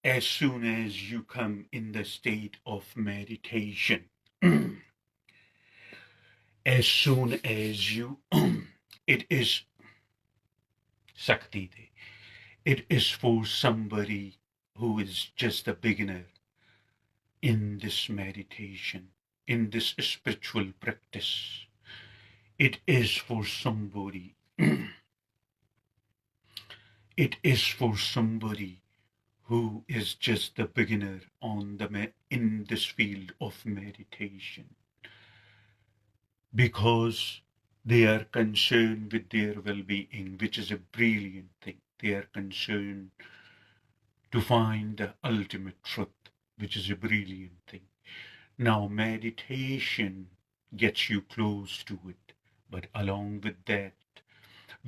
as soon as you come in the state of meditation, as soon as you, it is Sakti Day. It is for somebody who is just a beginner in this meditation, in this spiritual practice. It is for somebody, it is for somebody who is just a beginner in this field of meditation, because they are concerned with their well-being, which is a brilliant thing. They are concerned to find the ultimate truth, which is a brilliant thing. Now, meditation gets you close to it, but along with that,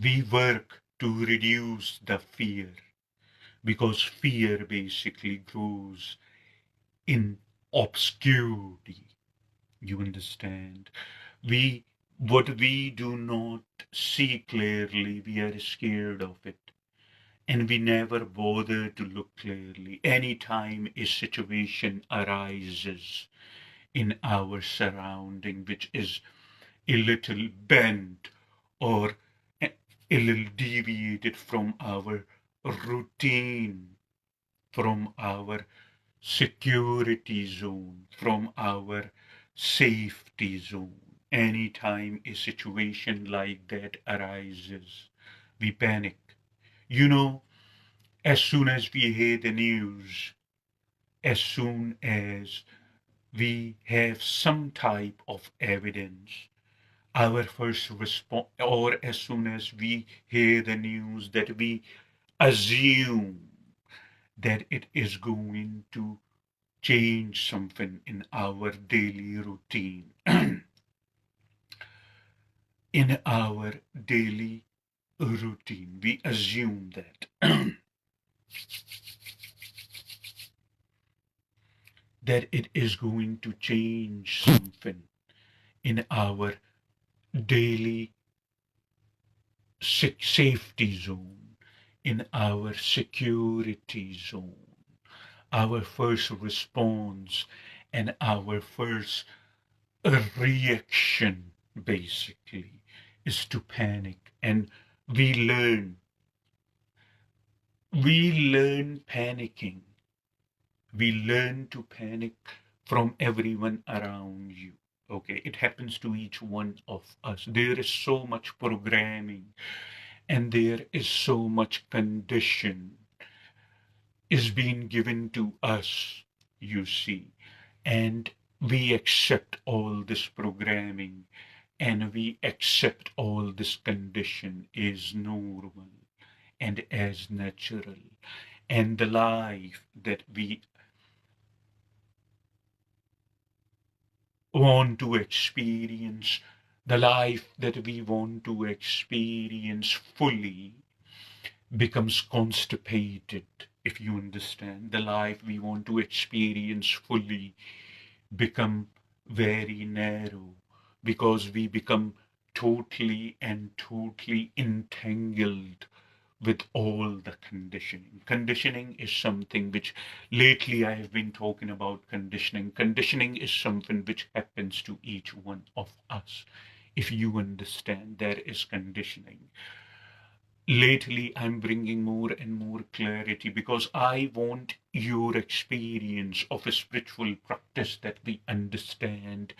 we work to reduce the fear, because fear basically grows in obscurity. You understand? We What we do not see clearly, we are scared of it. And we never bother to look clearly. Anytime a situation arises in our surrounding which is a little bent or a little deviated from our routine, from our security zone, from our safety zone. Anytime a situation like that arises, we panic. You know, as soon as we hear the news, as soon as we have some type of evidence, our first response, or as soon as we hear the news, that we assume that it is going to change something in our daily routine. In our daily routine, we assume that it is going to change something in our daily safety zone, in our security zone. Our first response and our first reaction basically is to panic. And we learn we learn panicking. We learn to panic from everyone around you. Okay, it happens to each one of us. There is so much programming and there is so much condition is being given to us, you see, and we accept all this programming and we accept all this condition is normal and as natural. And the life that we want to experience, the life that we want to experience fully, becomes constipated. If you understand, the life we want to experience fully become very narrow, because we become totally and totally entangled with all the conditioning. Conditioning is something which lately I have been talking about. Conditioning. Conditioning is something which happens to each one of us. If you understand, there is conditioning. Lately, I'm bringing more and more clarity, because I want your experience of a spiritual practice that we understand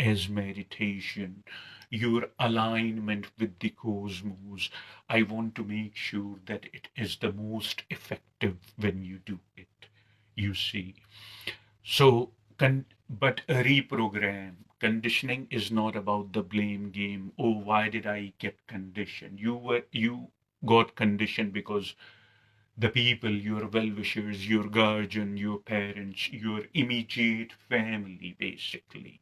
as meditation, your alignment with the cosmos. I want to make sure that it is the most effective when you do it, you see. So, but a reprogram. Conditioning is not about the blame game. Oh, why did I get conditioned? You got conditioned because the people, your well-wishers, your guardian, your parents, your immediate family, basically,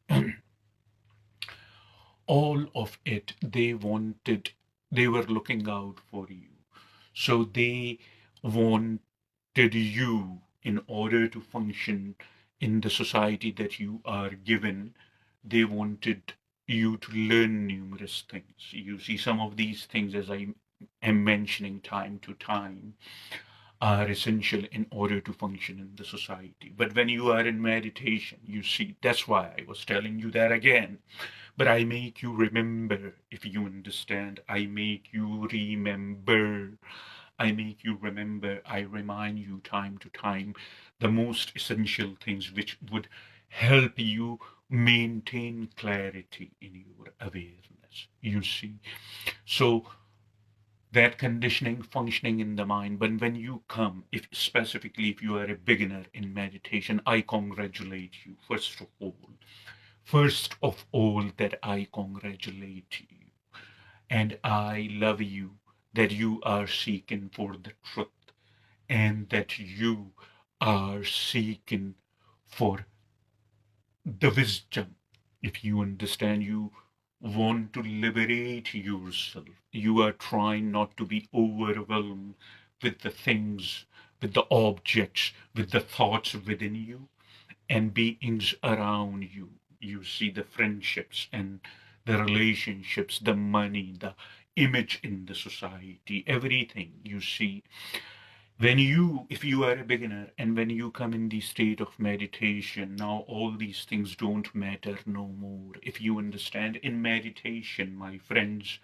all of it, they were looking out for you. So they wanted you, in order to function in the society that you are given, they wanted you to learn numerous things. You see, some of these things, as I am mentioning time to time, are essential in order to function in the society. But when you are in meditation, you see, that's why I was telling you that again. But I make you remember, if you understand, I make you remember. I make you remember, I remind you time to time the most essential things which would help you maintain clarity in your awareness. You see, so that conditioning functioning in the mind. But when you come, if specifically if you are a beginner in meditation, I congratulate you first of all. First of all, that I congratulate you and I love you, that you are seeking for the truth and that you are seeking for the wisdom. If you understand, you want to liberate yourself. You are trying not to be overwhelmed with the things, with the objects, with the thoughts within you and beings around you. You see the friendships and the relationships, the money, the image in the society, everything you see when you, if you are a beginner and when you come in the state of meditation, now all these things don't matter no more. If you understand, in meditation, my friends,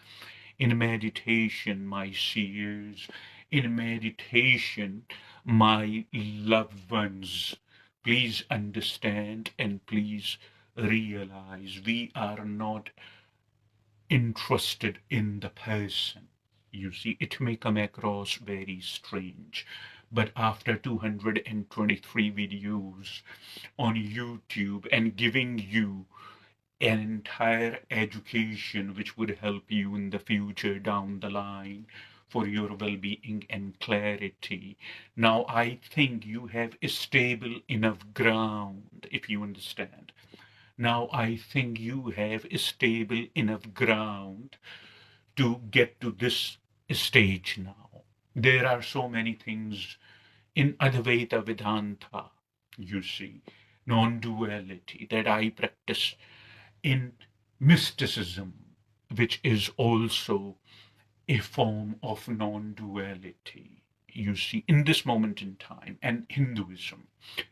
in meditation, my seers, in meditation, my loved ones, please understand and please realize we are not interested in the person. You see, it may come across very strange, but after 223 videos on YouTube and giving you an entire education which would help you in the future down the line for your well-being and clarity. Now, I think you have a stable enough ground, if you understand. Now I think you have a stable enough ground to get to this stage now. There are so many things in Advaita Vedanta, you see, non-duality that I practice in mysticism, which is also a form of non-duality, you see, in this moment in time, and Hinduism.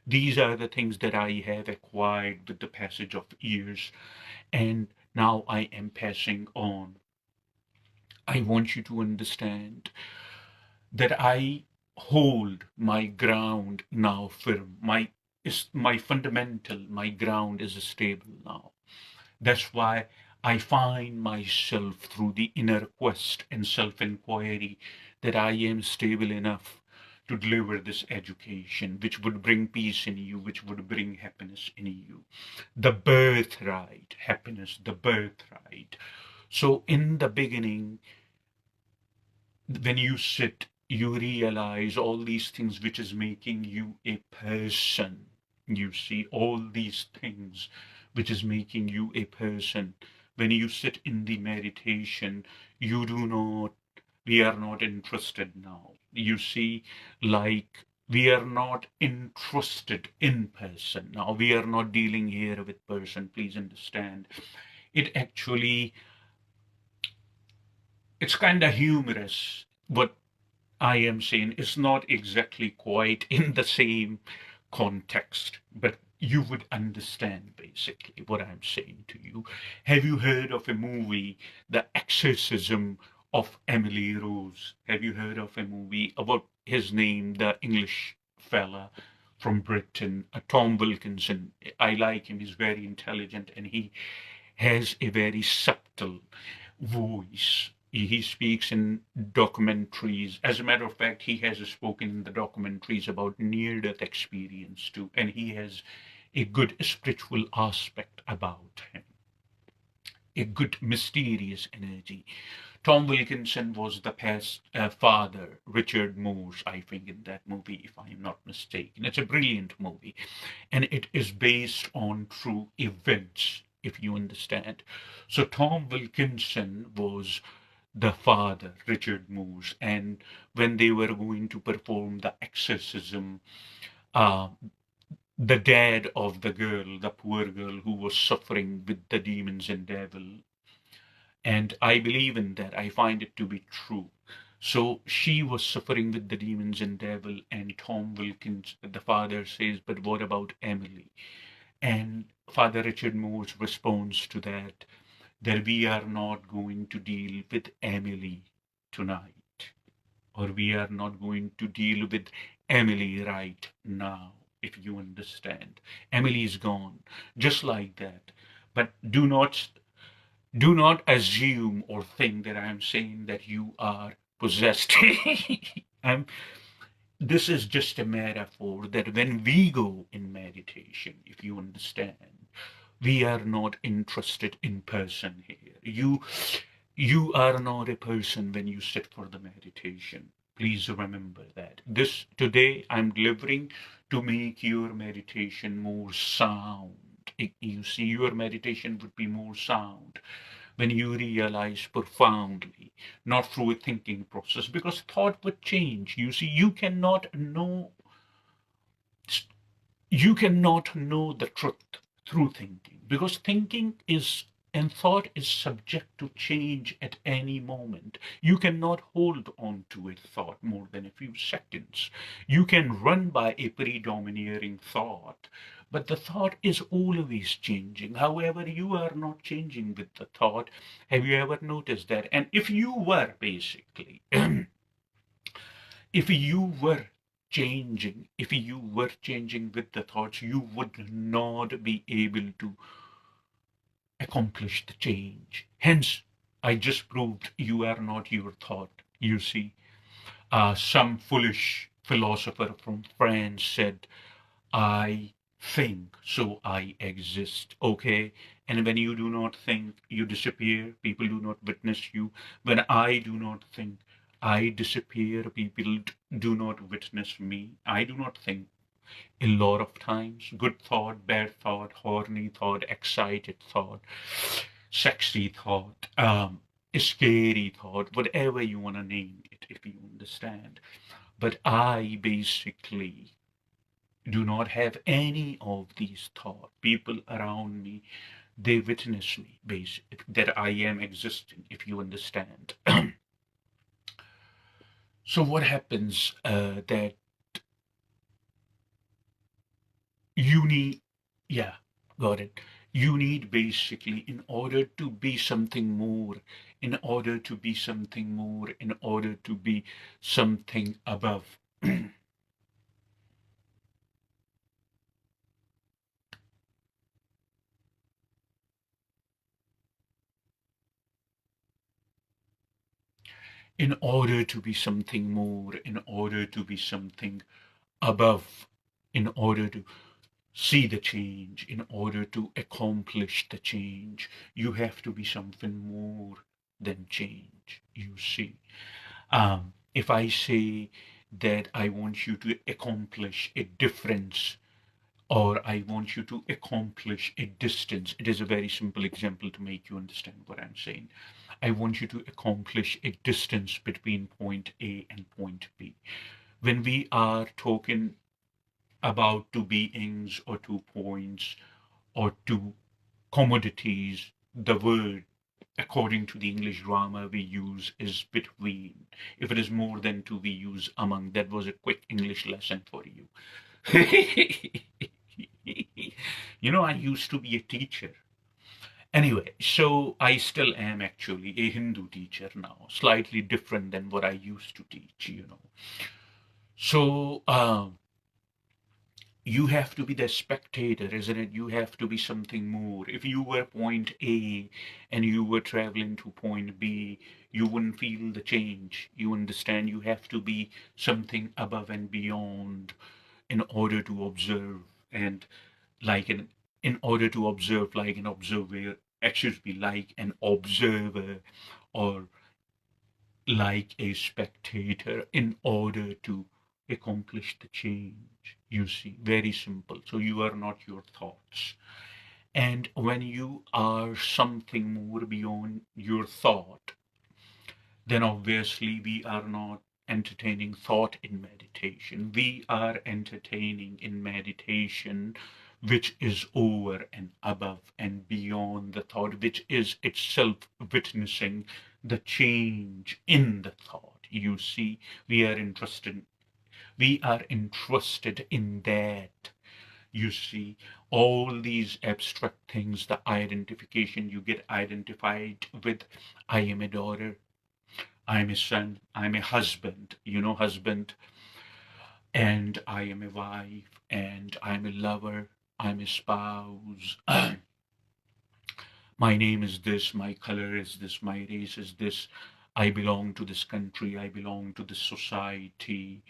These are the things that I have acquired with the passage of years, and now I am passing on. I want you to understand that I hold my ground now firm. My fundamental, my ground is stable now. That's why I find myself through the inner quest and self inquiry that I am stable enough to deliver this education, which would bring peace in you, which would bring happiness in you. The birthright, happiness, the birthright. So, in the beginning, when you sit, you realize all these things which is making you a person. You see all these things which is making you a person. When you sit in the meditation, you do not, we are not interested now. You see, like we are not interested in person. Now we are not dealing here with person, please understand. It actually, it's kind of humorous what I am saying. It's not exactly quite in the same context, but you would understand basically what I'm saying to you. Have you heard of a movie, The Exorcism of Emily Rose? Have you heard of a movie about his name, the English fella from Britain, Tom Wilkinson? I like him. He's very intelligent and he has a very subtle voice. He speaks in documentaries. As a matter of fact, he has spoken in the documentaries about near death experience too, and he has a good spiritual aspect about him, a good mysterious energy. Tom Wilkinson was the past father, Richard Moores, I think, in that movie, if I'm not mistaken. It's a brilliant movie, and it is based on true events, if you understand. So Tom Wilkinson was the father, Richard Moores, and when they were going to perform the exorcism, uh, the dad of the girl, the poor girl who was suffering with the demons and devil, and I believe in that. I find it to be true. So she was suffering with the demons and devil, and Tom Wilkins, the father, says, but what about Emily? And Father Richard Moore's response to that we are not going to deal with Emily tonight, or we are not going to deal with Emily right now, if you understand. Emily is gone, just like that. But do not assume or think that I'm saying that you are possessed. I'm This is just a metaphor that when we go in meditation, if you understand, we are not interested in person here. You are not a person when you sit for the meditation. Please remember that. This today I'm delivering to make your meditation more sound. You see, your meditation would be more sound when you realize profoundly, not through a thinking process, because thought would change. You see, you cannot know the truth through thinking, because thinking is and thought is subject to change at any moment. You cannot hold on to a thought more than a few seconds. You can run by a predominating thought, but the thought is always changing. However, you are not changing with the thought. Have you ever noticed that? And if you were basically if you were changing with the thoughts, you would not be able to accomplish the change. Hence, I just proved you are not your thought. You see, some foolish philosopher from France said, I think, so I exist. Okay? And when you do not think, you disappear. People do not witness you. When I do not think, I disappear. People do not witness me. I do not think a lot of times. Good thought, bad thought, horny thought, excited thought, sexy thought, scary thought, whatever you want to name it, if you understand. But I basically do not have any of these thoughts. People around me, they witness me, basically, that I am existing, if you understand. So what happens that you need, yeah, got it. You need basically, in order to be something more, in order to be something more, in order to be something above. In order to be something more, in order to be something above, in order to see the change, in order to accomplish the change, you have to be something more than change, you see. If I say that I want you to accomplish a difference, or I want you to accomplish a distance, it is a very simple example to make you understand what I'm saying. I want you to accomplish a distance between point A and point B. When we are talking about two beings or 2 points or two commodities, the word, according to the English grammar we use, is between. If it is more than two, we use among. That was a quick English lesson for you. I used to be a teacher. Anyway, so I still am actually a Hindu teacher now, slightly different than what I used to teach. So, you have to be the spectator, isn't it? You have to be something more. If you were point A and you were traveling to point B, you wouldn't feel the change. You understand? You have to be something above and beyond in order to observe, and like in order to observe, like an observer, excuse me, like an observer, or like a spectator, in order to accomplish the change. You see, very simple. So you are not your thoughts. And when you are something more beyond your thought, then obviously we are not entertaining thought in meditation. We are entertaining in meditation, which is over and above and beyond the thought, which is itself witnessing the change in the thought. You see, we are interested in that. You see, all these abstract things, the identification, you get identified with, I am a daughter, I'm a son, I'm a husband, husband, and I am a wife, and I'm a lover, I'm a spouse. My name is this, my color is this, my race is this, I belong to this country, I belong to this society,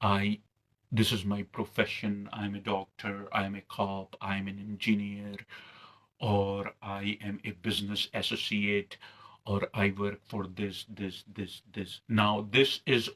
I this is my profession, I'm a doctor, I'm a cop, I'm an engineer, or I am a business associate, or I work for this. Now, this is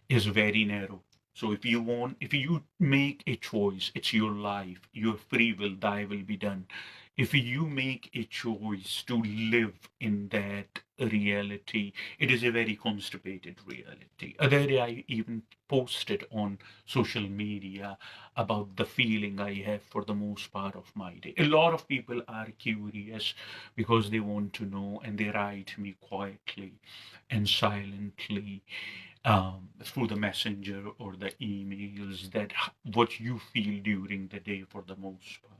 very narrow. So if you make a choice, it's your life, your free will, thy will be done. If you make a choice to live in that reality, it is a very constipated reality. Other day, I even posted on social media about the feeling I have for the most part of my day. A lot of people are curious because they want to know, and they write me quietly and silently through the messenger or the emails that what you feel during the day for the most part.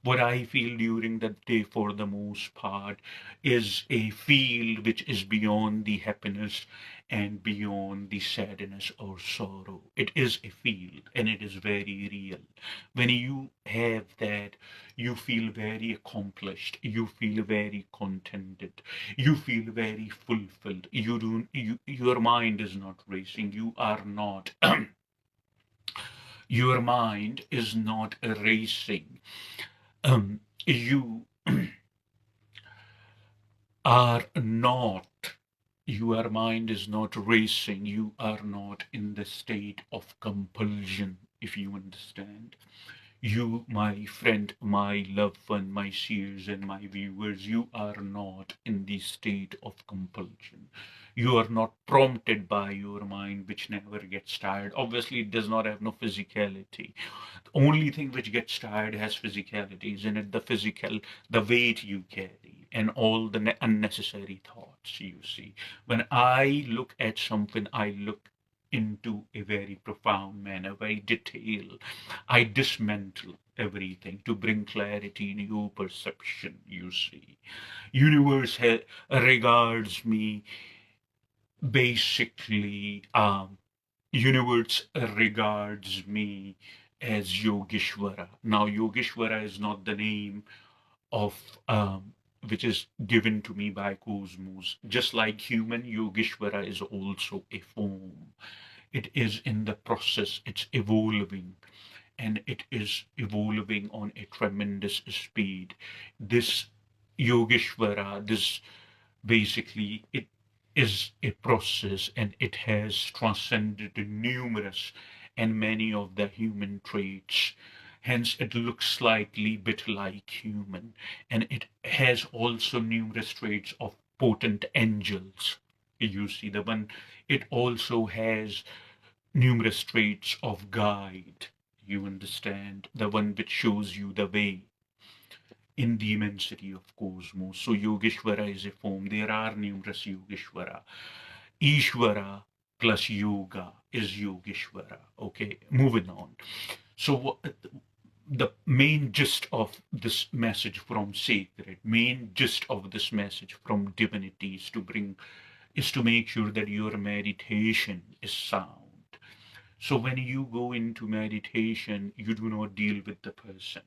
What I feel during the day for the most part is a feel which is beyond the happiness and beyond the sadness or sorrow. It is a feel and it is very real. When you have that, you feel very accomplished, you feel very contented, you feel very fulfilled. Your mind is not racing, you are not your mind is not racing. You are not, your mind is not racing, you are not in the state of compulsion, if you understand. You, my friend, my loved one, my seers, and my viewers, you are not in the state of compulsion. You are not prompted by your mind, which never gets tired. Obviously, it does not have no physicality. The only thing which gets tired has physicality, isn't it? The physical, the weight you carry, and all the unnecessary thoughts you see. When I look at something, I look into a very profound manner, very detailed. I dismantle everything to bring clarity in your perception, you see. Universe regards me basically, universe regards me as Yogeshwara. Now, Yogeshwara is not the name of which is given to me by cosmos. Just like human, Yogeshwara is also a form. It is in the process, it's evolving, and it is evolving on a tremendous speed. This Yogeshwara, this basically, it is a process and it has transcended numerous and many of the human traits. Hence, it looks slightly bit like human, and it has also numerous traits of potent angels. You see, the one, it also has numerous traits of guide. You understand, the one which shows you the way in the immensity of cosmos. So Yogeshwara is a form. There are numerous Yogeshwara. Ishvara plus yoga is Yogeshwara. Okay, moving on. So the main gist of this message from sacred, main gist of this message from divinity is to make sure that your meditation is sound. So when you go into meditation, you do not deal with the person.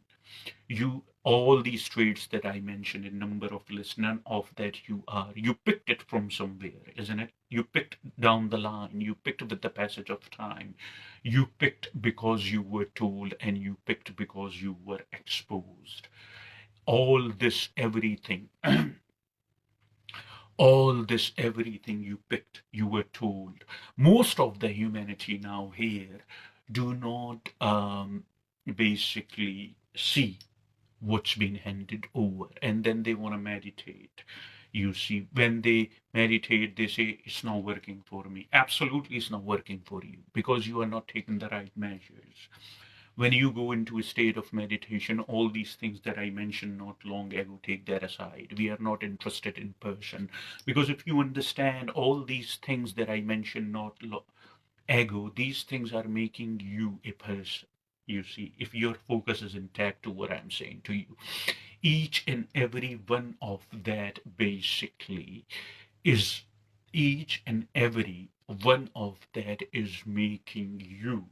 You, all these traits that I mentioned, a number of lists, none of that you are. You picked it from somewhere, isn't it? You picked down the line. You picked with the passage of time. You picked because you were told, and you picked because you were exposed. All this, everything, all this, everything you picked, you were told. Most of the humanity now here do not basically see what's been handed over, and then they want to meditate. You see, when they meditate, they say it's not working for me. Absolutely, it's not working for you because you are not taking the right measures. When you go into a state of meditation, all these things that I mentioned not long ago, take that aside. We are not interested in person. Because if you understand all these things that I mentioned not ago, these things are making you a person. You see, if your focus is intact to what I'm saying to you, each and every one of that basically is each and every one of that is making you,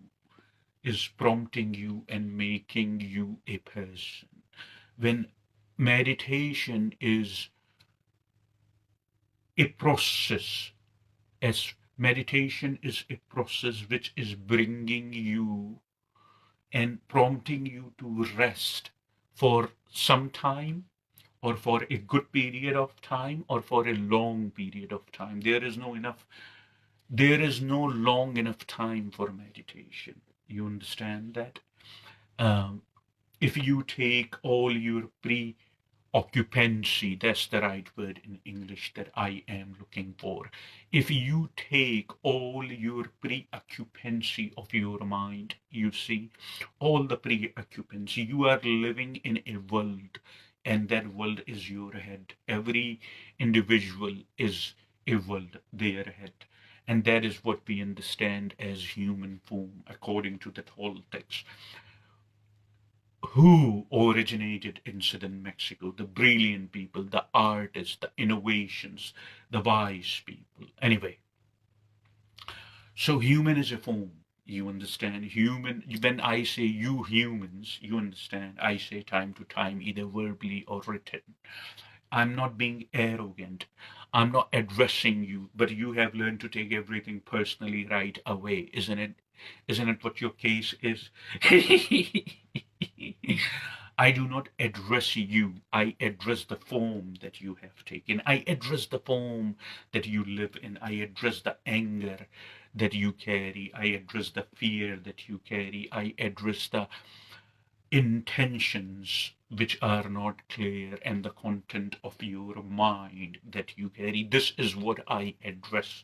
is prompting you and making you a person. When meditation is a process, as meditation is a process which is bringing you and prompting you to rest for some time, or for a good period of time, or for a long period of time. There is no long enough time for meditation. You understand that? Um, if you take all your preoccupancy, that's the right word in English that I am looking for. If you take all your preoccupancy of your mind, you see, all the preoccupancy, you are living in a world, and that world is your head. Every individual is a world, their head. And that is what we understand as human form, according to the Toltecs, who originated in southern Mexico, the brilliant people, the artists, the innovations, the wise people. Anyway, so human is a form. You understand? Human, when I say you humans, you understand, I say time to time, either verbally or written. I'm not being arrogant. I'm not addressing you, but you have learned to take everything personally right away, isn't it? Isn't it what your case is? I do not address you. I address the form that you have taken. I address the form that you live in. I address the anger that you carry. I address the fear that you carry. I address the intentions which are not clear and the content of your mind that you carry. This is what I address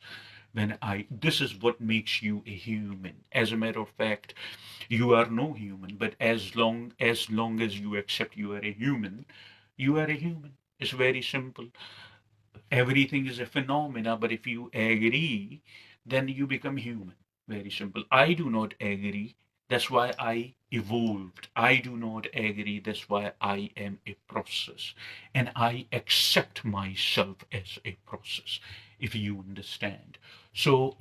when I, this is what makes you a human. As a matter of fact, you are no human, but as long as you accept you are a human, you are a human. It's very simple. Everything is a phenomena, but if you agree, then you become human. Very simple. I do not agree. That's why I evolved. I do not agree. That's why I am a process. And I accept myself as a process, if you understand. So,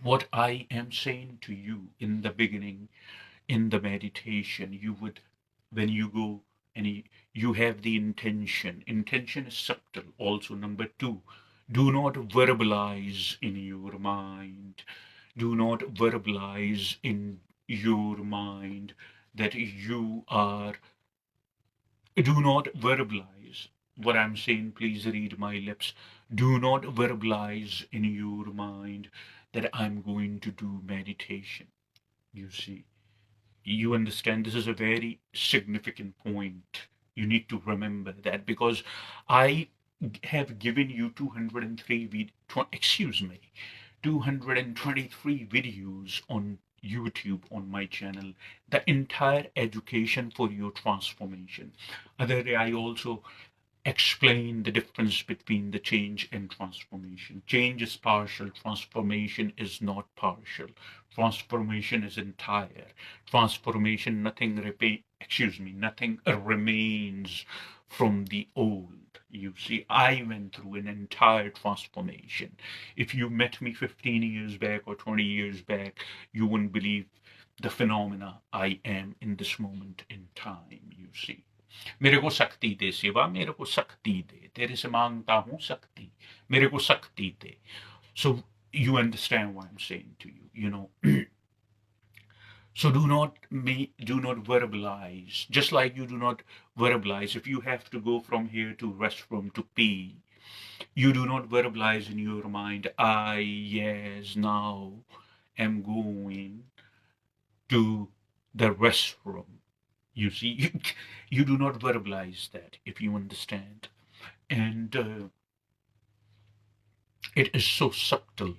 what I am saying to you in the beginning, in the meditation, you would, when you go and you have the intention. Intention is subtle. Also, number two, do not verbalize in your mind. Do not verbalize in your mind that you are, do not verbalize what I'm saying. Please read my lips. Do not verbalize in your mind that I'm going to do meditation. You see, you understand, this is a very significant point. You need to remember that, because I have given you 223 videos on YouTube, on my channel, the entire education for your transformation. Other day I also explain the difference between the change and transformation. Change is partial, transformation is not partial. Transformation is entire. Transformation, nothing remains from the old. You see, I went through an entire transformation. If you met me 15 years back or 20 years back, you wouldn't believe the phenomena I am in this moment in time, you see. मेरे को शक्ति दे शिवा, मेरे को शक्ति दे, तेरे से मांगता हूँ शक्ति, मेरे को शक्ति दे. So you understand what I'm saying to you, you know. So do not verbalize, just like you do not verbalize if you have to go from here to restroom to pee. You do not verbalize in your mind, I, yes, now am going to the restroom. You see, you do not verbalize that, if you understand. And it is so subtle.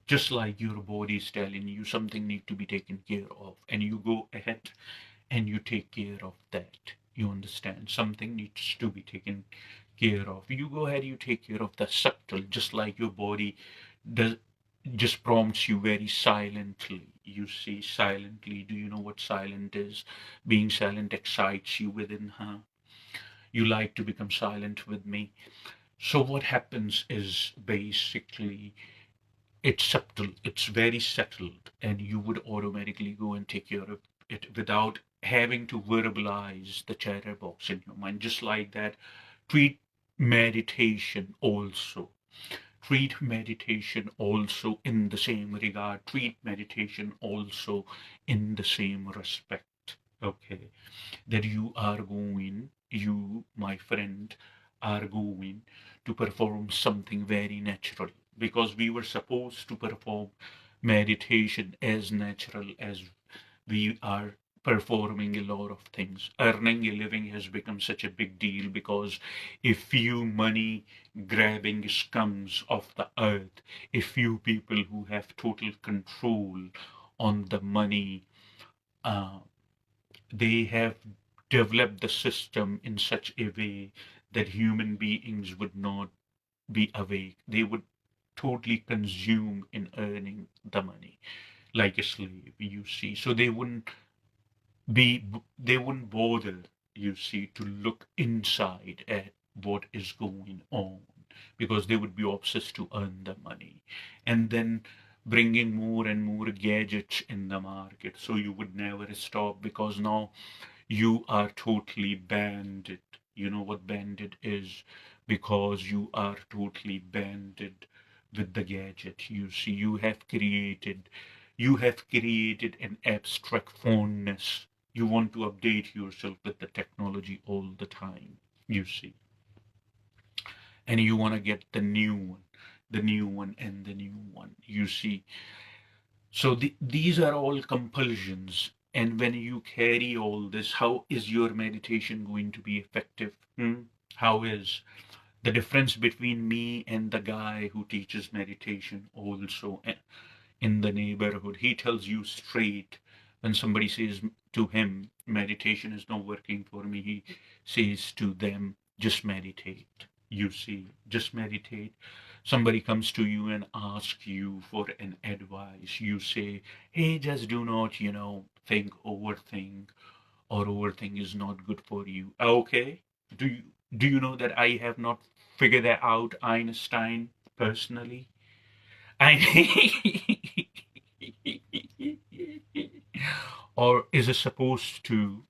Just like your body is telling you something need to be taken care of, and you go ahead and you take care of that. You understand? Something needs to be taken care of. You go ahead, you take care of the subtle, just like your body does, just prompts you very silently. You see, silently. Do you know what silent is? Being silent excites you within her. You like to become silent with me. So what happens is basically it's subtle, it's very settled, and you would automatically go and take care of it without having to verbalize the chatterbox in your mind. Just like that, treat meditation also. Treat meditation also in the same regard. Treat meditation also in the same respect. Okay, that you, my friend, are going to perform something very natural, because we were supposed to perform meditation as natural as we are performing a lot of things. Earning a living has become such a big deal because a few money grabbing scums of the earth, a few people who have total control on the money, uh, they have developed the system in such a way that human beings would not be awake. They would totally consume in earning the money like a slave, you see. So be they wouldn't bother, you see, to look inside at what is going on, because they would be obsessed to earn the money, and then bringing more and more gadgets in the market, so you would never stop, because now you are totally banded. You know what banded is? Because you are totally banded with the gadget. You see, you have created an abstract fondness. You want to update yourself with the technology all the time, you see. And you want to get the new one, the new one, and the new one, you see. So these are all compulsions. And when you carry all this, how is your meditation going to be effective? How is the difference between me and the guy who teaches meditation also in the neighborhood? He tells you straight when somebody says to him, meditation is not working for me, he says to them, just meditate. You see, just meditate. Somebody comes to you and asks you for an advice. You say, hey, just do not, think, overthink, or overthink is not good for you. Okay. Do you do you know that I have not figured that out Einstein personally? I or is it supposed to,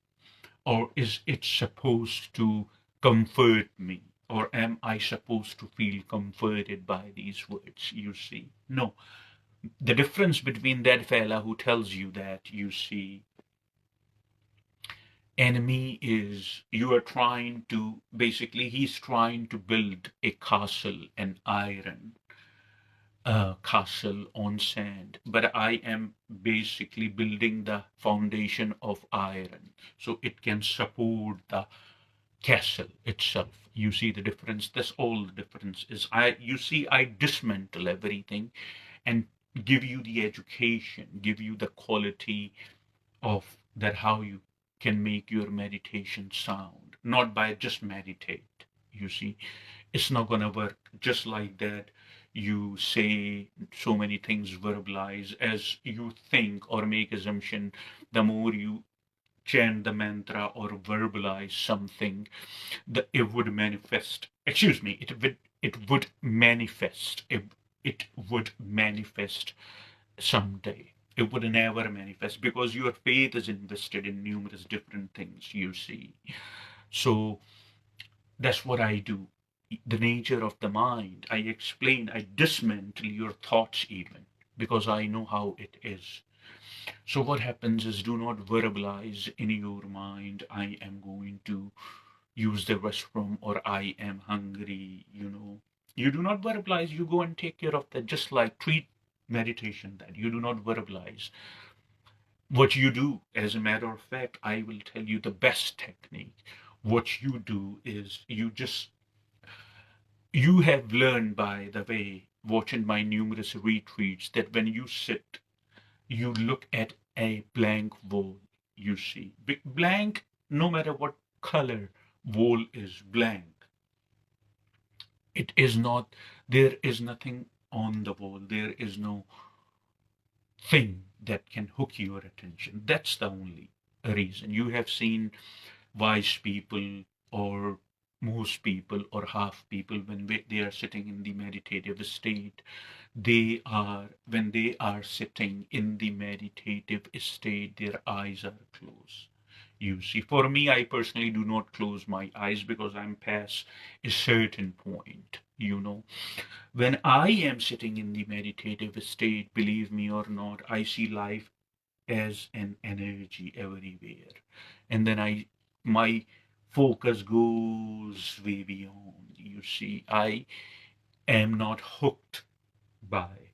or is it supposed to comfort me? Or am I supposed to feel comforted by these words? You see, no. The difference between that fella who tells you that, you see, and me is you are trying to, basically, he's trying to build a castle, an iron castle on sand, but I am basically building the foundation of iron so it can support the castle itself. You see the difference? That's all the difference is. You see, I dismantle everything and give you the education, give you the quality of that, how you can make your meditation sound, not by just meditate. You see, it's not gonna work just like that. You say so many things, verbalize as you think or make assumption. The more you chant the mantra or verbalize something, it would manifest. Excuse me, it would manifest. It would manifest someday. It would never manifest because your faith is invested in numerous different things, you see. So that's what I do. The nature of the mind, I explain, I dismantle your thoughts even because I know how it is. So what happens is, do not verbalize in your mind, I am going to use the restroom or I am hungry, You do not verbalize, you go and take care of that, just like treat meditation that you do not verbalize. What you do, as a matter of fact, I will tell you the best technique. What you do is you have learned, by the way, watch in my numerous retreats that when you sit, you look at a blank wall, you see. Blank, no matter what color wall is blank. It is not, there is nothing on the wall. There is no thing that can hook your attention. That's the only reason. You have seen wise people or most people or half people when they are sitting in the meditative state, they are, when they are sitting in the meditative state, their eyes are closed. You see, for me, I personally do not close my eyes because I'm past a certain point, you know. When I am sitting in the meditative state, believe me or not, I see life as an energy everywhere. And then my focus goes way beyond. You see, I am not hooked by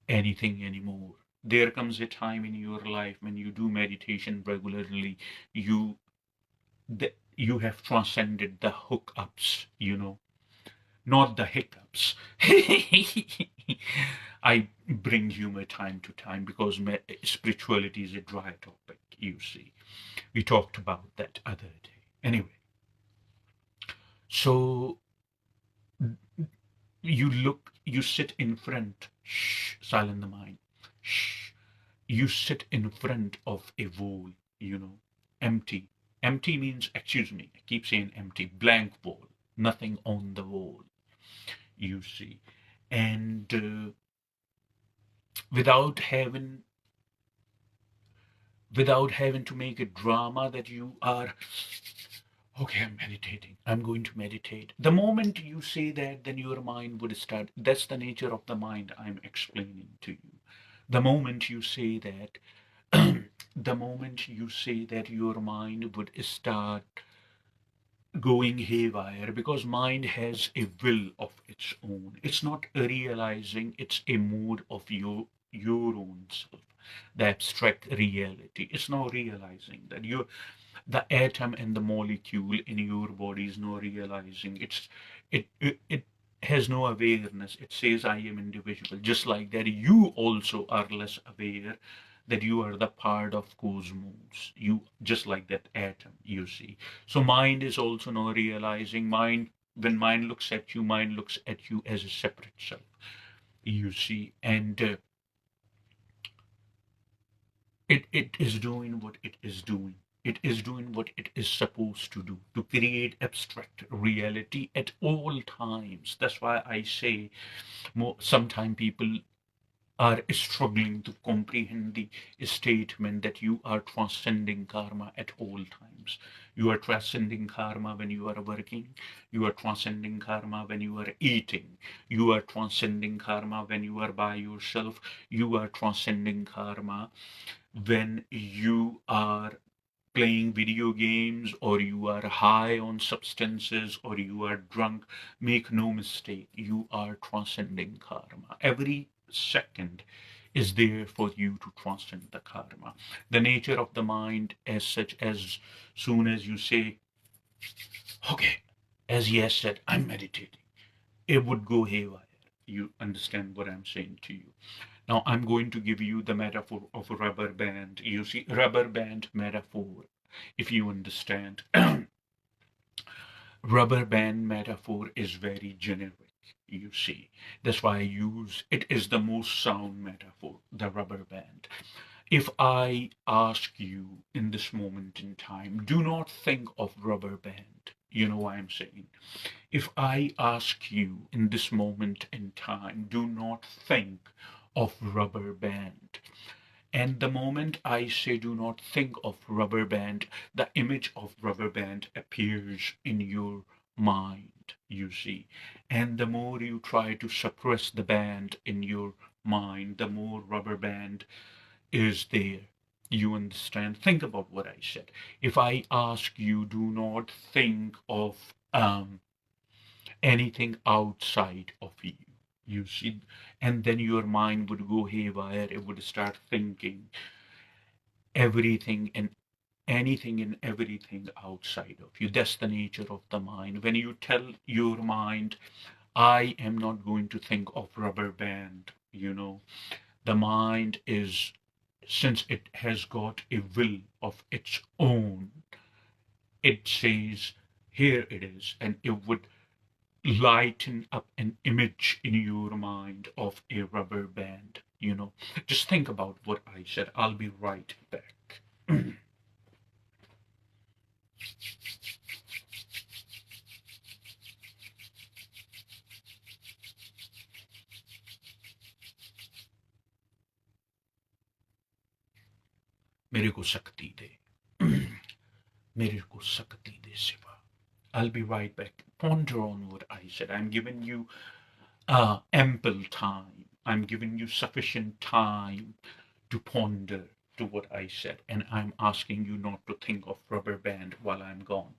anything anymore. There comes a time in your life when you do meditation regularly, you you have transcended the hookups, you know, not the hiccups. I bring humor time to time because spirituality is a dry topic, you see. We talked about that other day. Anyway, so you sit in front, shh, silent the mind, shh. You sit in front of a wall, you know, empty. Empty means, excuse me, I keep saying empty, blank wall, nothing on the wall, you see. And without having without having to make a drama that you are, okay, I'm meditating, I'm going to meditate. The moment you say that, then your mind would start. That's the nature of the mind I'm explaining to you. The moment you say that, the moment you say that, your mind would start going haywire because mind has a will of its own. It's not realizing, it's a mode of your own self, the abstract reality. It's not realizing that you, the atom and the molecule in your body is not realizing. It has no awareness. It says I am individual. Just like that, you also are less aware that you are the part of cosmos. You, just like that atom, you see. So mind is also not realizing. Mind, when mind looks at you, mind looks at you as a separate self, you see. And it is doing what it is doing. It is doing what it is supposed to do, to create abstract reality at all times. That's why I say sometimes people are struggling to comprehend the statement that you are transcending karma at all times. You are transcending karma when you are working. You are transcending karma when you are eating. You are transcending karma when you are by yourself. You are transcending karma when you are playing video games or you are high on substances or you are drunk. Make no mistake, you are transcending karma. Every second is there for you to transcend the karma. The nature of the mind, as such, as soon as you say, okay, as Yes said, I'm meditating, it would go haywire. You understand what I'm saying to you? Now I'm going to give you the metaphor of a rubber band. You see, rubber band metaphor, if you understand. Rubber band metaphor is very generic, you see. That's why I use it is the most sound metaphor, the rubber band. If I ask you in this moment in time, do not think of rubber band. You know what I'm saying? If I ask you in this moment in time, do not think of rubber band. And the moment I say do not think of rubber band, the image of rubber band appears in your mind, you see. And the more you try to suppress the band in your mind, the more rubber band is there. You understand? Think about what I said. If I ask you, do not think of anything outside of you. You see, and then your mind would go haywire. It would start thinking everything and anything and everything outside of you. That's the nature of the mind. When you tell your mind, I am not going to think of rubber band. The mind is, since it has got a will of its own, it says, here it is, and it would lighten up an image in your mind of a rubber band. Just think about what I said. I'll be right back. मेरे को शक्ति दे मेरे को शक्ति दे Shiva. I'll be right back. Ponder on what I said. I'm giving you ample time. I'm giving you sufficient time to ponder to what I said, and I'm asking you not to think of rubber band while I'm gone.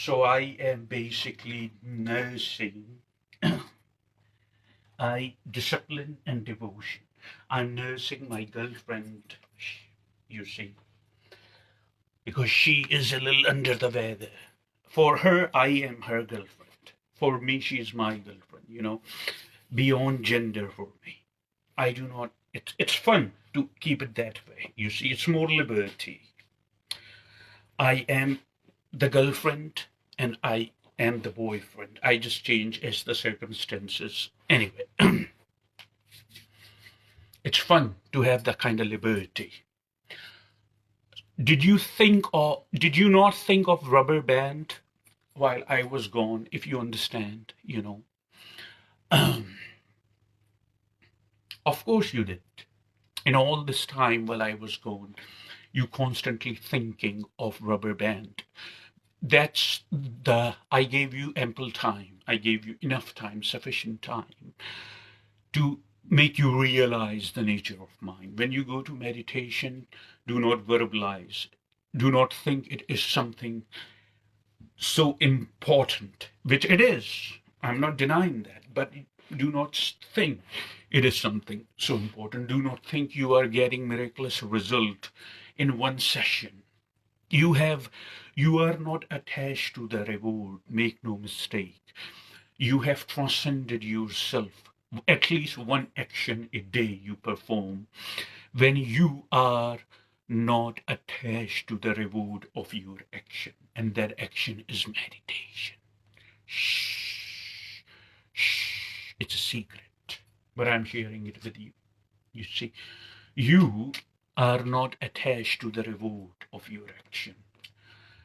So I am basically nursing I discipline and devotion. I'm nursing my girlfriend, you see, because she is a little under the weather. For her, I am her girlfriend. For me, she is my girlfriend, beyond gender for me. I do not, it's fun to keep it that way. You see, it's more liberty. I am the girlfriend and I am the boyfriend. I just change as the circumstances. Anyway, it's fun to have that kind of liberty. Did you not think of Rubber Band while I was gone, if you understand, Of course you did. In all this time while I was gone, you constantly thinking of Rubber Band. I gave you ample time. I gave you enough time, sufficient time to make you realize the nature of mind. When you go to meditation, do not verbalize. Do not think it is something so important, which it is. I'm not denying that, but do not think it is something so important. Do not think you are getting miraculous result in one session. You are not attached to the reward. Make no mistake. You have transcended yourself. At least one action a day you perform when you are not attached to the reward of your action, and that action is meditation. Shh, shh, it's a secret, but I'm sharing it with you. You see, you are not attached to the reward of your action.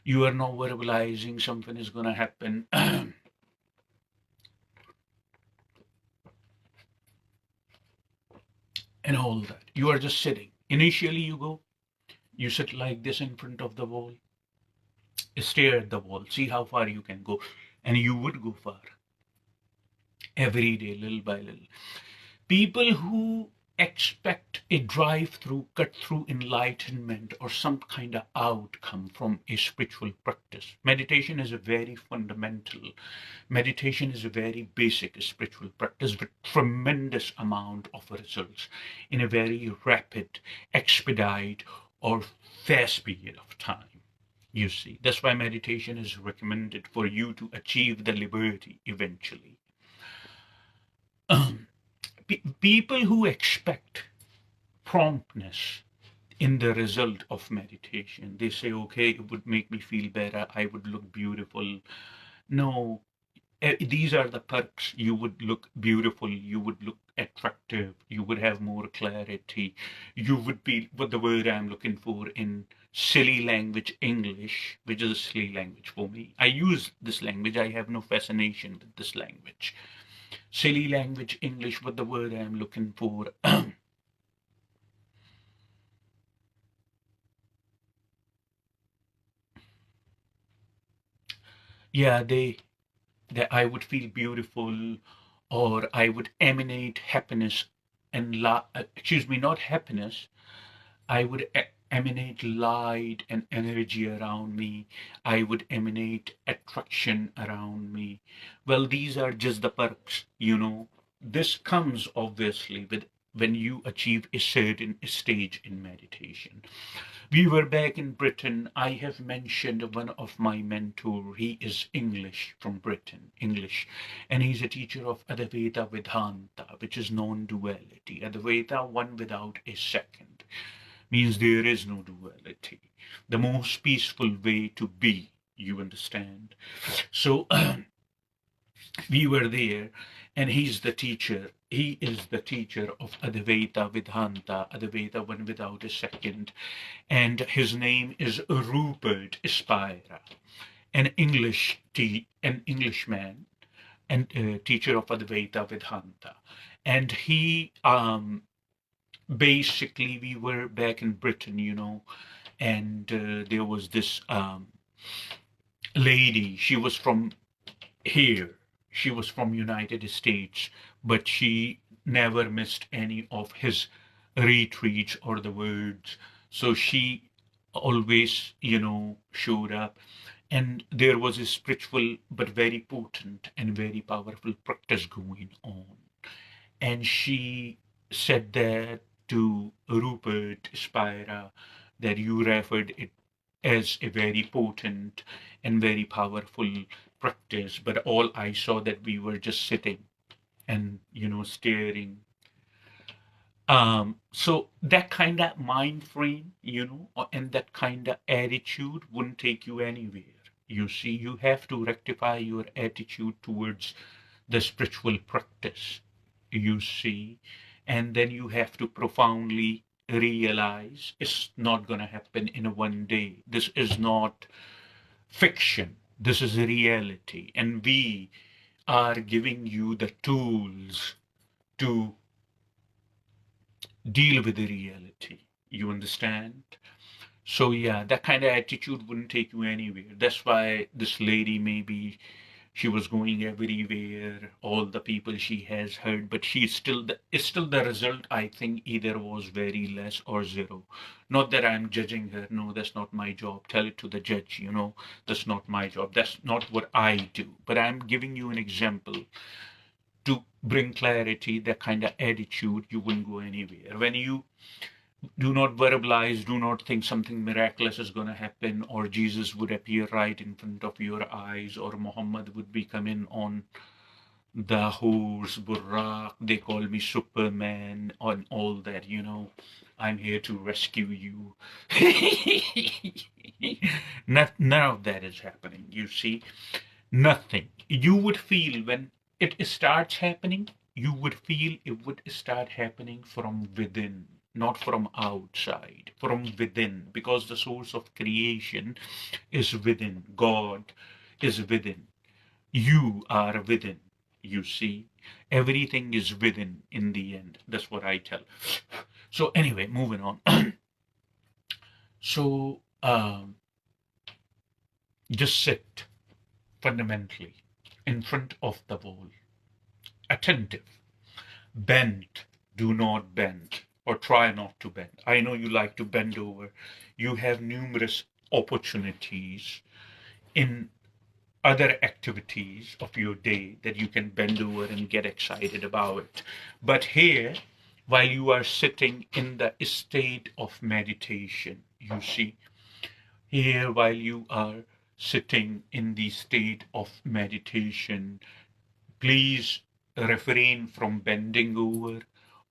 You are not verbalizing something is going to happen. And all that. You are just sitting. Initially, you sit like this in front of the wall, stare at the wall, see how far you can go, and you would go far every day, little by little. People who expect a drive through, cut through enlightenment or some kind of outcome from a spiritual practice. Meditation is a very fundamental, meditation is a very basic spiritual practice with tremendous amount of results in a very rapid, expedite, or fast period of time. You see, that's why meditation is recommended for you to achieve the liberty eventually. People who expect promptness in the result of meditation, they say, okay, it would make me feel better, I would look beautiful. No, these are the perks. You would look beautiful, you would look attractive, you would have more clarity, you would be what the word I'm looking for in silly language English, which is a silly language for me. I use this language, I have no fascination with this language. Silly language English, what the word I'm looking for. Yeah, that I would feel beautiful, or I would emanate happiness and excuse me, not happiness. I would emanate light and energy around me. I would emanate attraction around me. Well, these are just the perks, This comes obviously with when you achieve a certain stage in meditation. We were back in Britain. I have mentioned one of my mentor. He is English from Britain, English, and he's a teacher of Advaita Vedanta, which is non-duality. Advaita, one without a second, means there is no duality. The most peaceful way to be, you understand? So we were there, and he's the teacher. He is the teacher of Advaita Vedanta, Advaita one without a second, and his name is Rupert Spira, an an Englishman, and teacher of Advaita Vedanta, and he basically we were back in Britain, and there was this lady. She was from here. She was from United States, but she never missed any of his retreats or the words. So she always, showed up. And there was a spiritual but very potent and very powerful practice going on. And she said that to Rupert Spira, that you referred it as a very potent and very powerful practice, but all I saw that we were just sitting and staring. So that kind of mind frame, and that kind of attitude wouldn't take you anywhere. You see, you have to rectify your attitude towards the spiritual practice, you see, and then you have to profoundly realize it's not going to happen in one day. This is not fiction, this is a reality, and we are giving you the tools to deal with the reality. You understand? So yeah, that kind of attitude wouldn't take you anywhere. That's why this lady, maybe she was going everywhere, all the people she has heard, but she's still it's still the result, I think, either was very less or zero. Not that I'm judging her. No, that's not my job. Tell it to the judge, that's not my job. That's not what I do. But I'm giving you an example to bring clarity, that kind of attitude, you wouldn't go anywhere. When you do not verbalize, do not think something miraculous is going to happen, or Jesus would appear right in front of your eyes, or Muhammad would be coming on the horse, Buraq, they call me Superman, and all that, I'm here to rescue you. None of that is happening, you see. Nothing. You would feel when it starts happening, you would feel it would start happening from within, not from outside, from within, because the source of creation is within. God is within. You are within. You see, everything is within in the end. That's what I tell. So, anyway, moving on. So, just sit fundamentally in front of the wall, attentive. Bend, do not bend, or try not to bend. I know you like to bend over. You have numerous opportunities in other activities of your day that you can bend over and get excited about. But here, while you are sitting in the state of meditation, you see, here while you are sitting in the state of meditation, please refrain from bending over,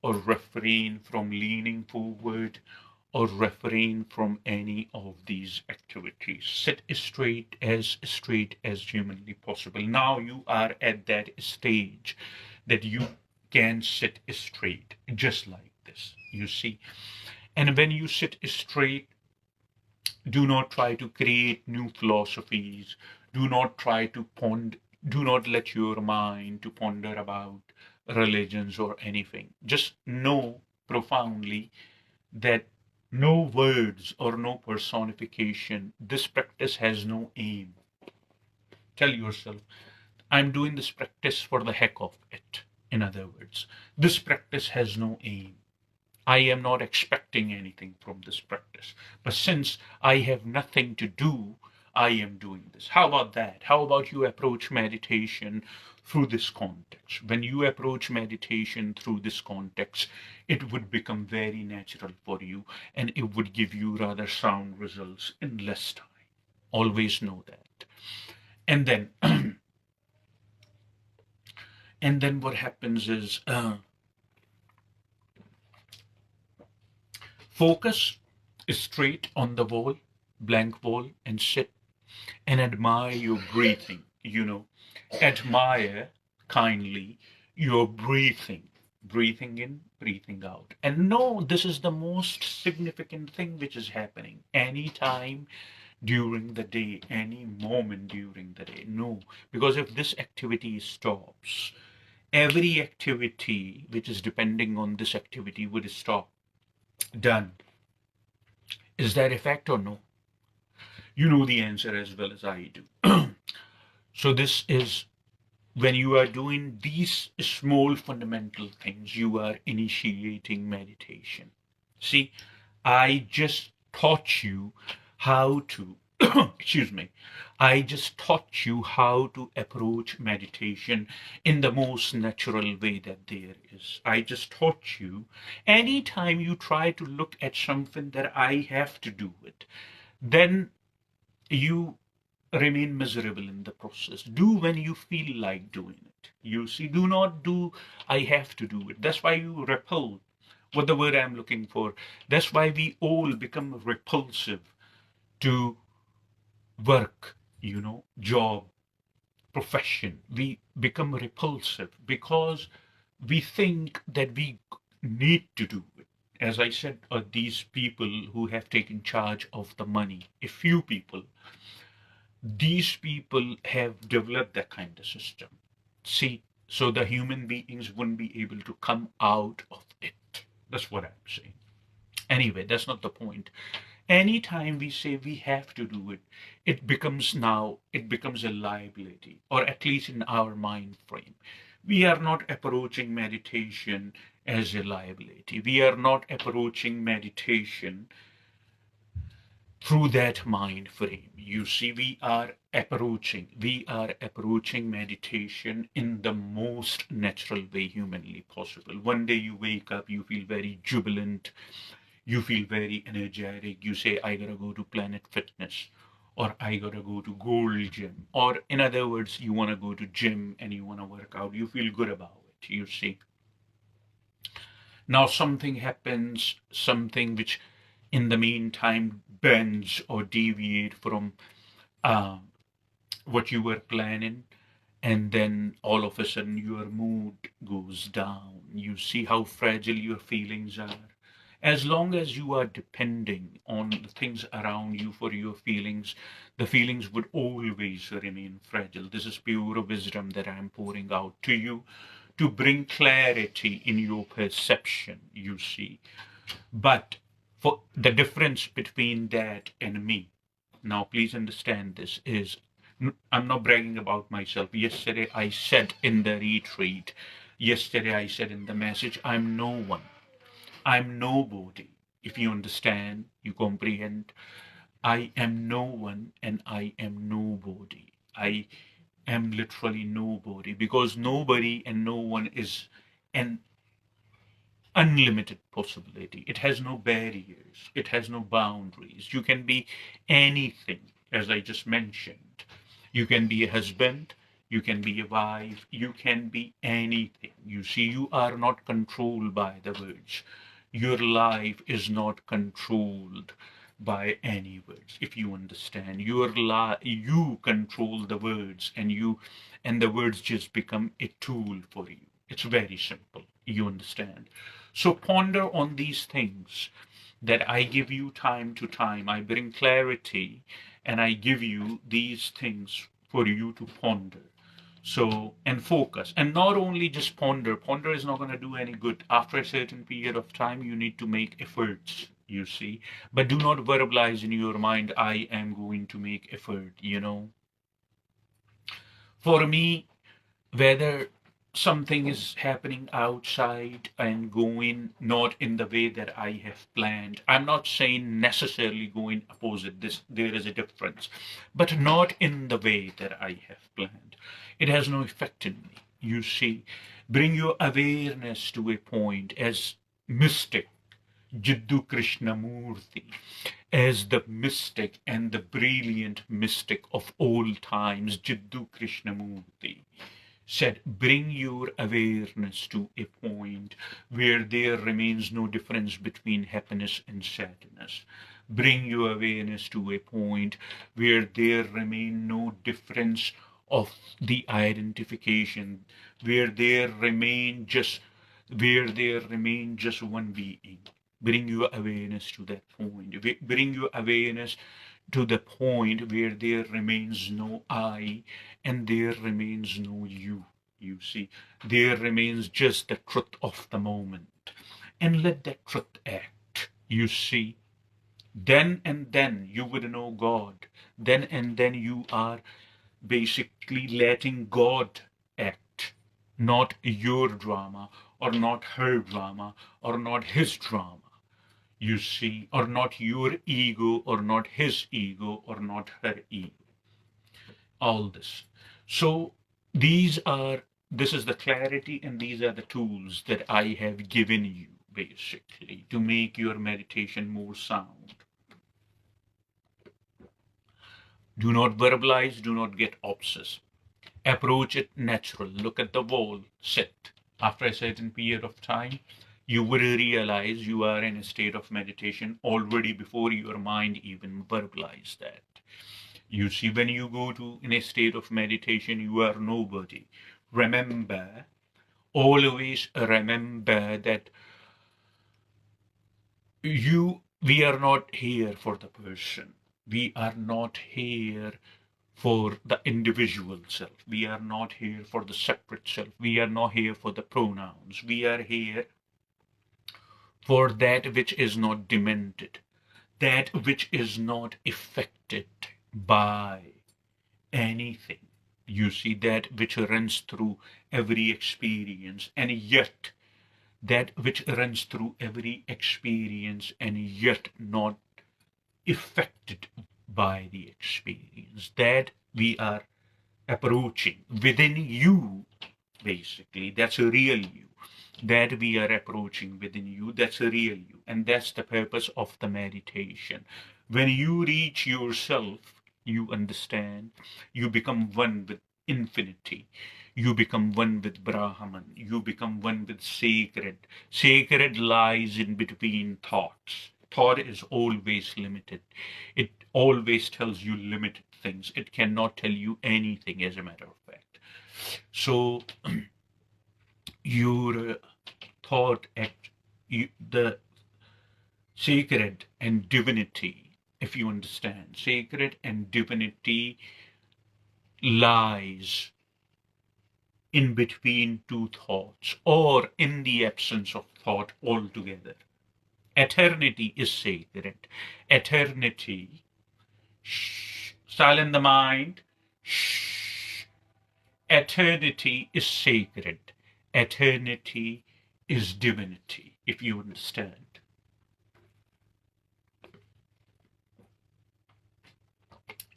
or refrain from leaning forward, or refrain from any of these activities. Sit straight as humanly possible. Now you are at that stage that you can sit straight, just like this, you see. And when you sit straight, do not try to create new philosophies. Do not try to ponder. Do not let your mind to ponder about religions or anything. Just know profoundly that no words or no personification. This practice has no aim. Tell yourself, I'm doing this practice for the heck of it. In other words, this practice has no aim. I am not expecting anything from this practice. But since I have nothing to do, I am doing this. How about that? How about you approach meditation through this context? When you approach meditation through this context, it would become very natural for you, and it would give you rather sound results in less time. Always know that. And then, and then what happens is, focus straight on the wall, blank wall, and sit and admire your breathing. Admire kindly your breathing, breathing in, breathing out. And know this is the most significant thing which is happening anytime during the day, any moment during the day. No, because if this activity stops, every activity which is depending on this activity would stop. Done. Is that a fact or no? You know the answer as well as I do. So this is when you are doing these small fundamental things, you are initiating meditation. See, I just taught you how to excuse me, I just taught you how to approach meditation in the most natural way that there is. I just taught you anytime you try to look at something that I have to do it, then you remain miserable in the process. Do when you feel like doing it. You see, do not do, I have to do it. That's why you repel. What the word I'm looking for. That's why we all become repulsive to work, job, profession. We become repulsive because we think that we need to do it. As I said, these people who have taken charge of the money, a few people, these people have developed that kind of system. See, so the human beings wouldn't be able to come out of it. That's what I'm saying. Anyway, that's not the point. Anytime we say we have to do it, it becomes a liability, or at least in our mind frame. We are not approaching meditation as a liability. We are not approaching meditation through that mind frame. You see, we are approaching meditation in the most natural way humanly possible. One day you wake up, you feel very jubilant, you feel very energetic. You say, I gotta go to Planet Fitness, or I gotta go to Gold Gym, or in other words, you wanna go to gym and you wanna work out. You feel good about it. You see. Now something happens, something which in the meantime bends or deviate from uh, what you were planning, and then all of a sudden your mood goes down. You see how fragile your feelings are. As long as you are depending on the things around you for your feelings, the feelings would always remain fragile. This is pure wisdom that I'm pouring out to you to bring clarity in your perception, you see. But for the difference between that and me, now please understand this, is I'm not bragging about myself. Yesterday I said in the retreat, yesterday I said in the message, I'm no one. I'm nobody. If you understand, you comprehend. I am no one and I am nobody. I am literally nobody, because nobody and no one is an unlimited possibility. It has no barriers, it has no boundaries. You can be anything, as I just mentioned. You can be a husband, you can be a wife, you can be anything. You see, you are not controlled by the words. Your life is not controlled by any words. If you understand, you control the words, and the words just become a tool for you. It's very simple. You understand? So ponder on these things that I give you time to time. I bring clarity and I give you these things for you to ponder. So, and focus. And not only just ponder, ponder is not going to do any good. After a certain period of time, you need to make efforts, you see. But do not verbalize in your mind, I am going to make effort. For me, whether something is happening outside and going not in the way that I have planned. I'm not saying necessarily going opposite. There is a difference, but not in the way that I have planned. It has no effect in me. You see, bring your awareness to a point as mystic Jiddu Krishnamurti, as the mystic and the brilliant mystic of all times, Jiddu Krishnamurti said, bring your awareness to a point where there remains no difference between happiness and sadness. Bring your awareness to a point where there remain no difference of the identification, where there remain just one being. Bring your awareness to that point. Bring your awareness to the point where there remains no I and there remains no you. You see, there remains just the truth of the moment. And let that truth act. You see, then and then you would know God. Then and then you are basically letting God act, not your drama, or not her drama, or not his drama. You see, or not your ego, or not his ego, or not her ego. All this. So these are, this is the clarity, and these are the tools that I have given you basically to make your meditation more sound. Do not verbalize, do not get obsessed. Approach it natural. Look at the wall, sit. After a certain period of time, you will realize you are in a state of meditation already before your mind even verbalized that. You see, when you go to in a state of meditation, you are nobody. Remember, always remember that we are not here for the person. We are not here for the individual self. We are not here for the separate self. We are not here for the pronouns. We are here for that which is not demented, that which is not affected by anything. You see, that which runs through every experience, and yet that which runs through every experience and yet not affected by the experience, that we are approaching within you, basically. That's a real you. That we are approaching within you, that's a real you. And that's the purpose of the meditation. When you reach yourself, you understand, you become one with infinity. You become one with Brahman. You become one with sacred. Sacred lies in between thoughts. Thought is always limited. It always tells you limited things. It cannot tell you anything, as a matter of fact. So, your thought act, the sacred and divinity, if you understand, sacred and divinity lies in between two thoughts, or in the absence of thought altogether. Eternity is sacred. Eternity, shh, silent the mind, shh. Eternity is sacred. Eternity is divinity, if you understand.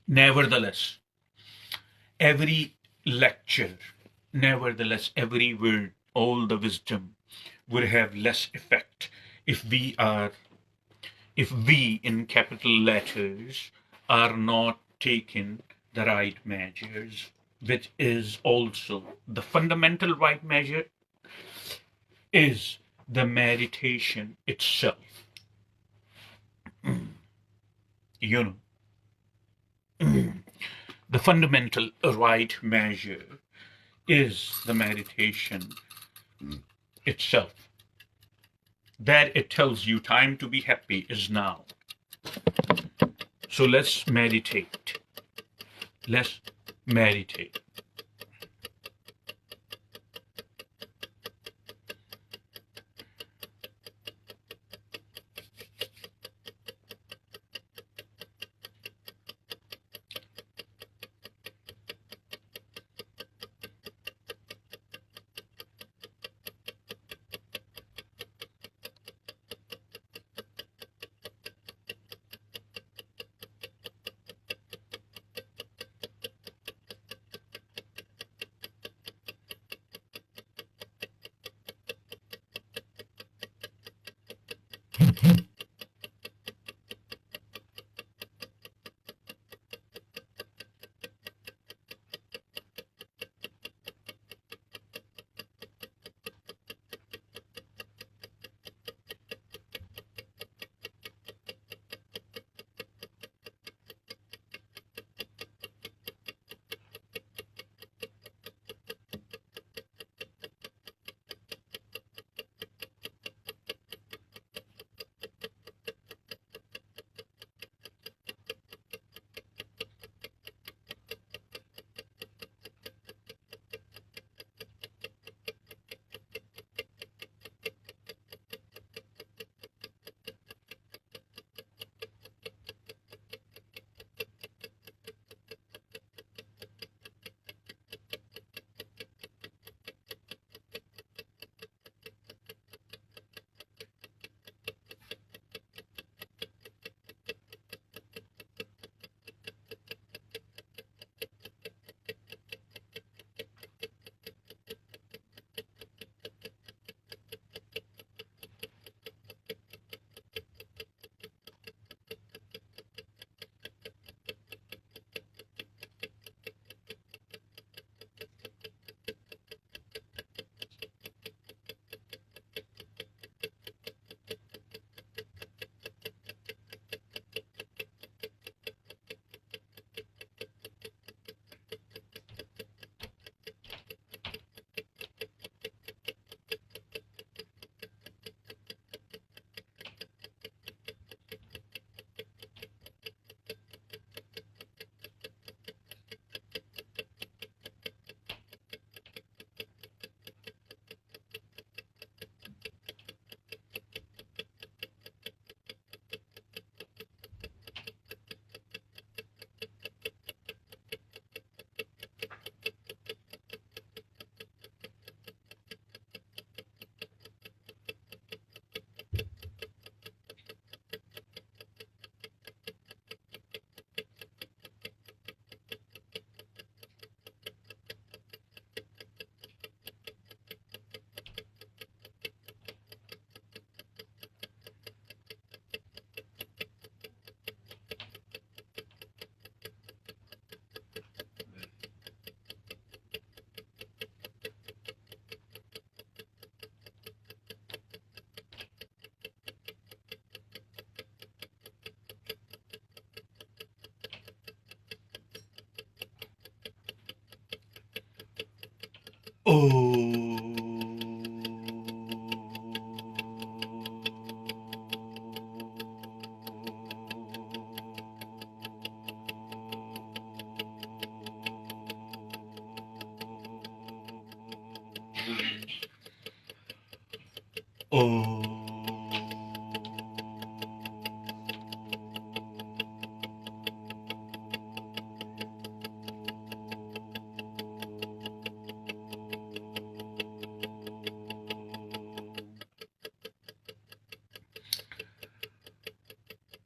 Nevertheless, every lecture, nevertheless, every word, all the wisdom would have less effect if we in capital letters are not taking the right measures, which is also the fundamental right measure is the meditation itself. You know, the fundamental right measure is the meditation itself. That it tells you time to be happy is now. So let's meditate. Let's meditate.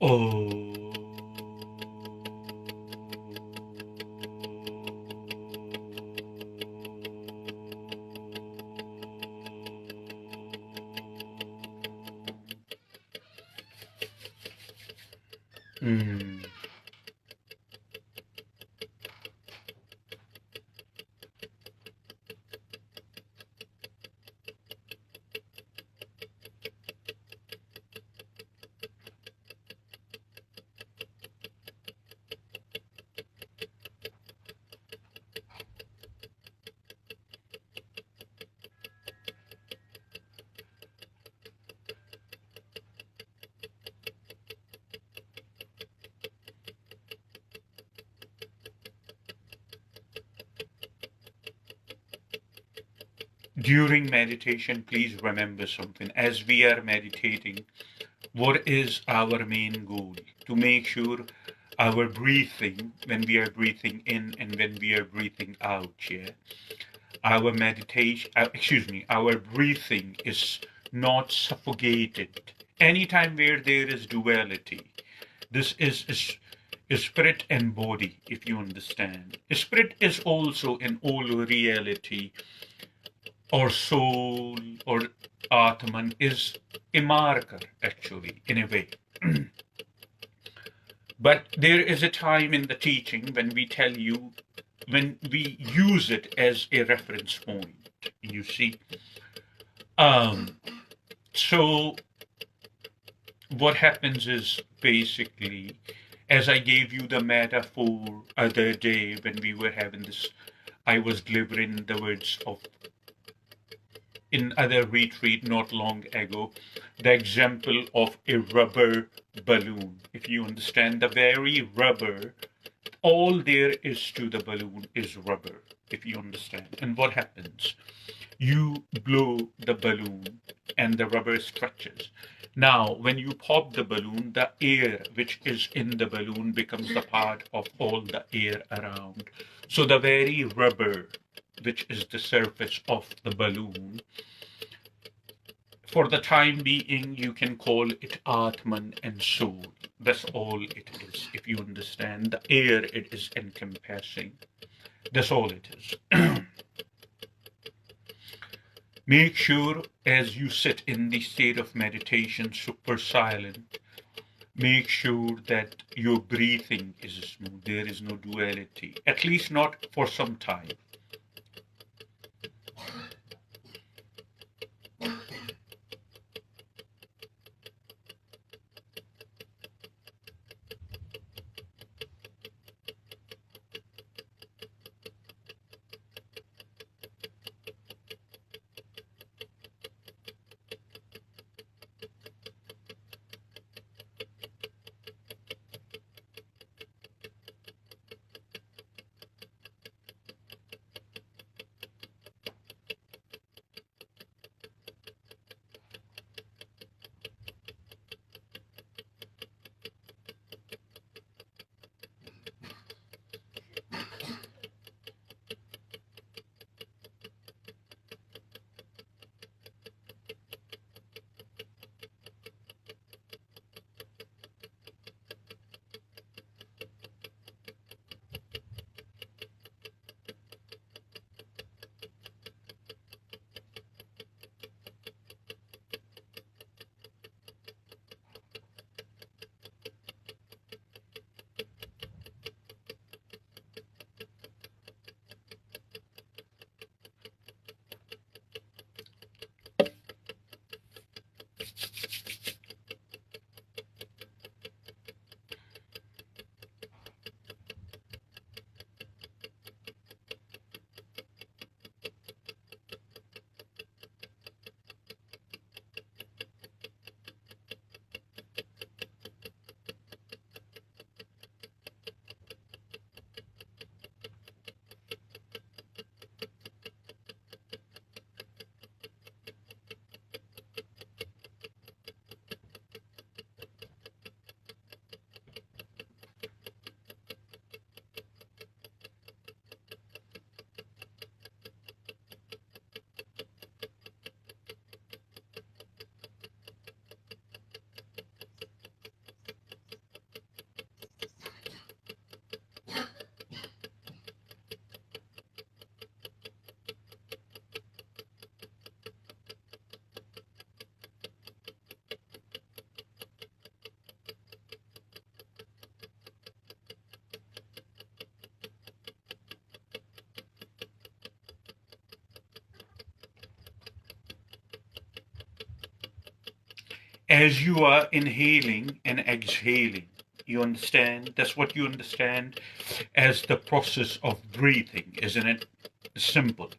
Oh. Mm. During meditation, please remember something. As we are meditating, what is our main goal? To make sure our breathing, when we are breathing in and when we are breathing out, yeah, our meditation, our breathing is not suffocated. Anytime where there is duality, this is spirit and body, if you understand. Spirit is also in all reality, or soul, or Atman is a marker, actually, in a way. But there is a time in the teaching when we tell you, when we use it as a reference point, you see. Um, so what happens is basically, as I gave you the metaphor other day when we were having this, I was delivering the words of in other retreat not long ago, the example of a rubber balloon. If you understand, the very rubber, all there is to the balloon is rubber, if you understand. And what happens? You blow the balloon and the rubber stretches. Now, when you pop the balloon, the air which is in the balloon becomes the part of all the air around. So the very rubber, which is the surface of the balloon, for the time being, you can call it Atman and soul. That's all it is, if you understand. The air it is encompassing. That's all it is. Make sure as you sit in the state of meditation, super silent, make sure that your breathing is smooth. There is no duality, at least not for some time. as you are inhaling and exhaling. You understand? That's what you understand as the process of breathing, isn't it? Simple.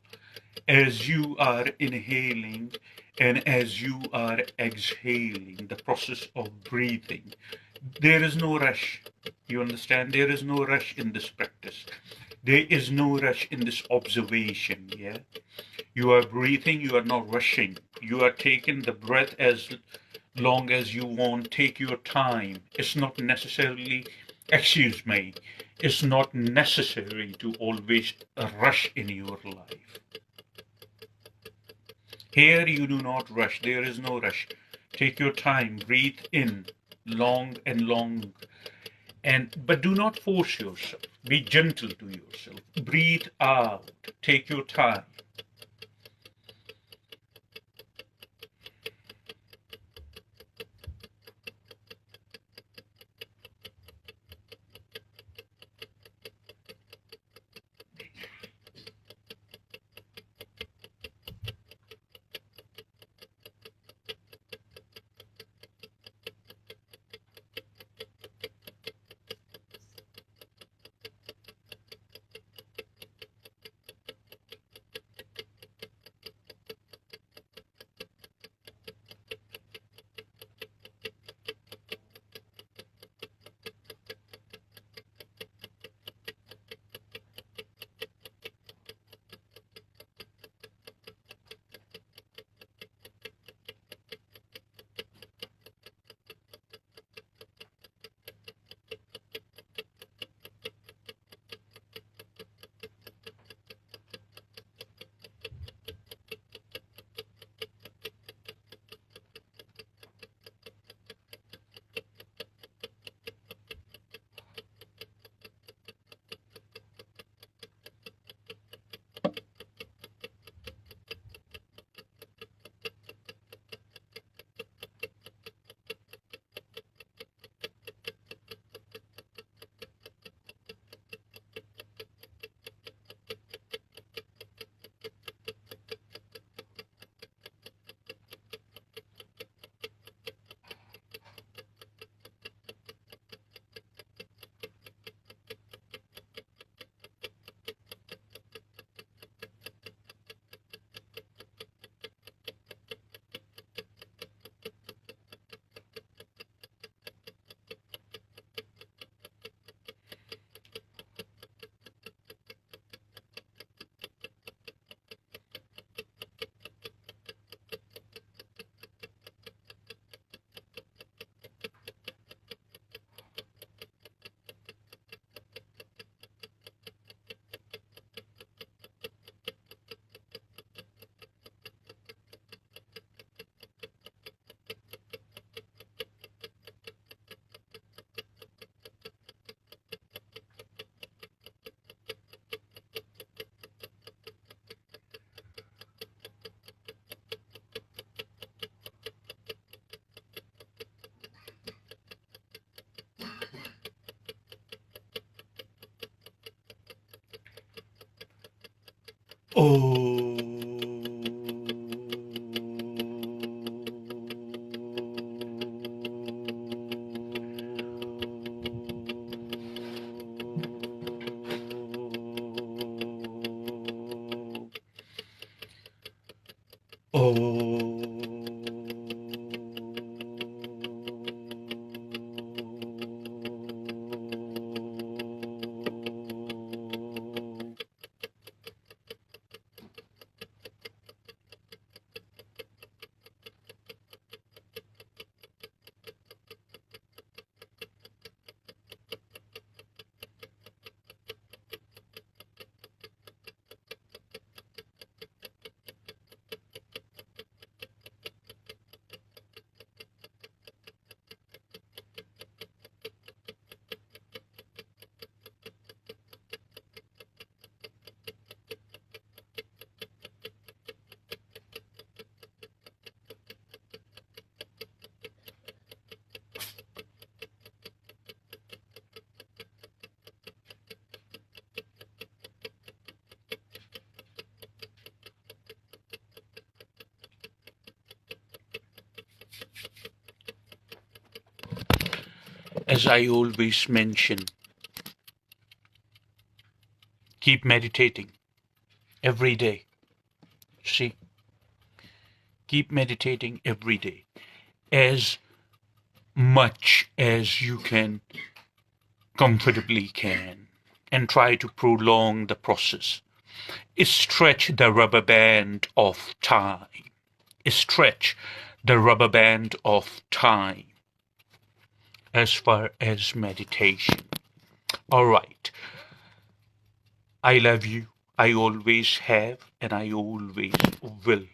As you are inhaling and as you are exhaling, the process of breathing, there is no rush. You understand? There is no rush in this practice. There is no rush in this observation. Yeah. You are breathing, you are not rushing. You are taking the breath as long as you want. Take your time. It's not necessarily, excuse me, it's not necessary to always rush in your life. Here you do not rush. There is no rush. Take your time. Breathe in long and long. But do not force yourself. Be gentle to yourself. Breathe out. Take your time. Oh. as I always mention, keep meditating every day. See, keep meditating every day as much as you can comfortably can, and try to prolong the process. Stretch the rubber band of time. Stretch the rubber band of time as far as meditation. All right. I love you. I always have, and I always will.